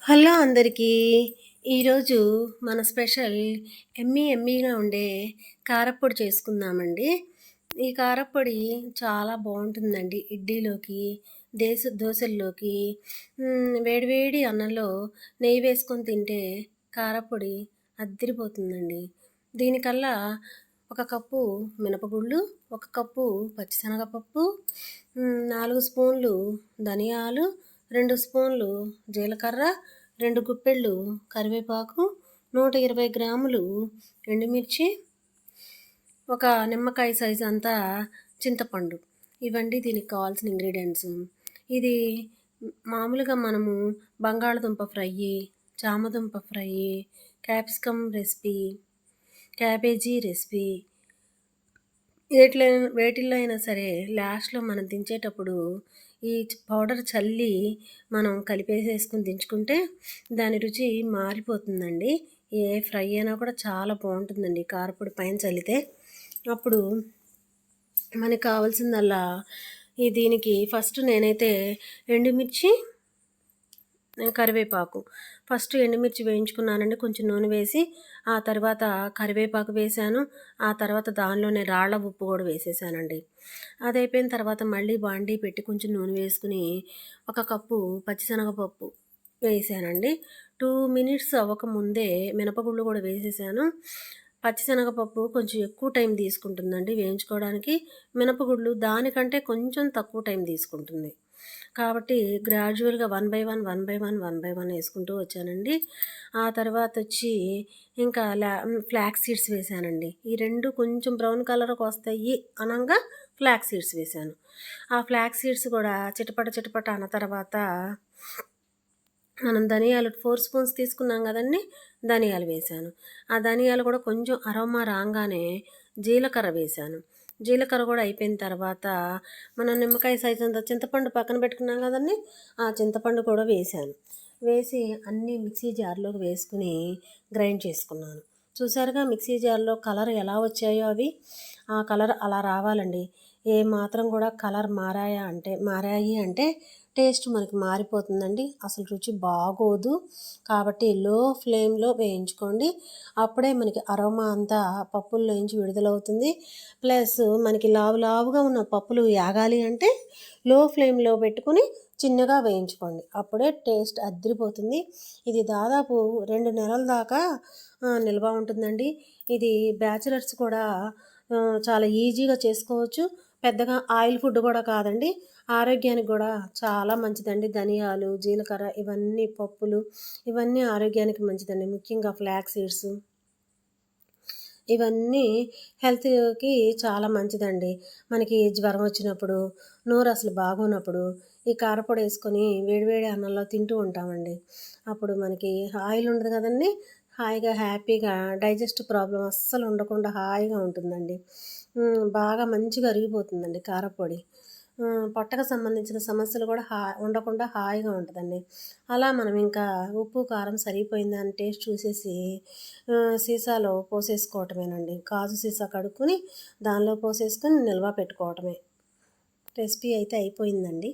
Hello అందరికీ. ఈరోజు మన స్పెషల్ ఎమ్మీగా ఉండే కారప్పొడి చేసుకుందామండి. ఈ కారప్పొడి చాలా బాగుంటుందండి. ఇడ్లీలోకి, దోసల్లోకి, వేడివేడి అన్నంలో నెయ్యి వేసుకొని తింటే కారప్పొడి అద్దిరిపోతుందండి. దీనికల్లా ఒక కప్పు మినపగుళ్ళు, ఒక కప్పు పచ్చిశనగపప్పు, 4 స్పూన్లు ధనియాలు, 2 స్పూన్లు జీలకర్ర, 2 గుప్పెళ్ళు కరివేపాకు, 120 గ్రాములు ఎండుమిర్చి, ఒక నిమ్మకాయ సైజు అంతా చింతపండు. ఇవండి దీనికి కావాల్సిన ఇంగ్రీడియంట్స్. ఇది మామూలుగా మనము బంగాళదుంప ఫ్రై, చామదుంప fry, capsicum recipe, cabbage recipe, వేటిల్లో అయినా సరే లాస్ట్లో మనం దించేటప్పుడు ఈ పౌడర్ చల్లి మనం కలిపేసేసుకుని దించుకుంటే దాని రుచి మారిపోతుందండి. ఏ ఫ్రై అయినా కూడా చాలా బాగుంటుందండి కారపొడి పైన చల్లితే. అప్పుడు మనకి కావాల్సిందల్లా దీనికి ఫస్ట్ నేనైతే ఎండుమిర్చి, కరివేపాకు ఫస్ట్ ఎండుమిర్చి వేయించుకున్నానండి. కొంచెం నూనె వేసి ఆ తర్వాత కరివేపాకు వేసాను. ఆ తర్వాత దానిలోనే రాళ్ళ ఉప్పు కూడా వేసేసానండి. అది అయిపోయిన తర్వాత మళ్ళీ బాండీ పెట్టి కొంచెం నూనె వేసుకుని ఒక కప్పు పచ్చిశనగపప్పు వేసానండి. 2 మినిట్స్ అవ్వకముందే మినపగుళ్ళు కూడా వేసేసాను. పచ్చిశనగపప్పు కొంచెం ఎక్కువ టైం తీసుకుంటుందండి వేయించుకోవడానికి. మినపగుళ్ళు దానికంటే కొంచెం తక్కువ టైం తీసుకుంటుంది. కాబట్టి గ్రాడ్యువల్గా 1 బై 1 వేసుకుంటూ వచ్చానండి. ఆ తర్వాత వచ్చి ఇంకా ఫ్లాక్స్ సీడ్స్ వేసానండి. ఈ 2 కొంచెం బ్రౌన్ కలర్కి వస్తాయి అనగా ఫ్లాక్స్ సీడ్స్ వేసాను. ఆ ఫ్లాక్స్ సీడ్స్ కూడా చిటపట అన్న తర్వాత మనం ధనియాలు 4 స్పూన్స్ తీసుకున్నాం కదండి, ధనియాలు వేసాను. ఆ ధనియాలు కూడా కొంచెం అరోమా రాగానే జీలకర్ర వేసాను. జీలకర్ర కూడా అయిపోయిన తర్వాత మనం నిమ్మకాయ సైజు అంత చింతపండు పక్కన పెట్టుకున్నాం కదండి, ఆ చింతపండు కూడా వేసాను. వేసి అన్నీ మిక్సీ జార్లోకి వేసుకుని గ్రైండ్ చేసుకున్నాను. చూసారుగా మిక్సీ జార్లో కలర్ ఎలా వచ్చాయో అవి. ఆ కలర్ అలా రావాలండి. ఏ మాత్రం కూడా కలర్ మారాయి అంటే టేస్ట్ మనకి మారిపోతుందండి. అసలు రుచి బాగోదు. కాబట్టి లో ఫ్లేమ్లో వేయించుకోండి. అప్పుడే మనకి అరోమా అంతా పప్పుల్లోంచి విడుదలవుతుంది. ప్లస్ మనకి లావుగా ఉన్న పప్పులు యాగాలి అంటే లో ఫ్లేమ్లో పెట్టుకుని చిన్నగా వేయించుకోండి. అప్పుడే టేస్ట్ అదిరిపోతుంది. ఇది దాదాపు 2 నెలల దాకా నిల్వ ఉంటుందండి. ఇది బ్యాచిలర్స్ కూడా చాలా ఈజీగా చేసుకోవచ్చు. పెద్దగా ఆయిల్ ఫుడ్ కూడా కాదండి. ఆరోగ్యానికి కూడా చాలా మంచిదండి. ధనియాలు, జీలకర్ర ఇవన్నీ పప్పులు ఇవన్నీ ఆరోగ్యానికి మంచిదండి. ముఖ్యంగా ఫ్లాక్స్ సీడ్స్ ఇవన్నీ హెల్త్కి చాలా మంచిదండి. మనకి జ్వరం వచ్చినప్పుడు, నోరు అసలు బాగోనప్పుడు ఈ కారపొడి వేసుకొని వేడివేడి అన్నంలో తింటూ ఉంటామండి. అప్పుడు మనకి ఆయిల్ ఉండదు కదండి, హాయిగా హ్యాపీగా డైజెస్ట్ ప్రాబ్లం అస్సలు ఉండకుండా హాయిగా ఉంటుందండి. బాగా మంచిగా అరిగిపోతుందండి కారపొడి. పొట్టకు సంబంధించిన సమస్యలు కూడా ఉండకుండా హాయిగా ఉంటుందండి. అలా మనం ఇంకా ఉప్పు కారం సరిపోయిందని టేస్ట్ చూసేసి సీసాలో పోసేసుకోవటమేనండి. గాజు సీసా కడుక్కొని దానిలో పోసేసుకొని నిల్వ పెట్టుకోవటమే. రెసిపీ అయితే అయిపోయిందండి.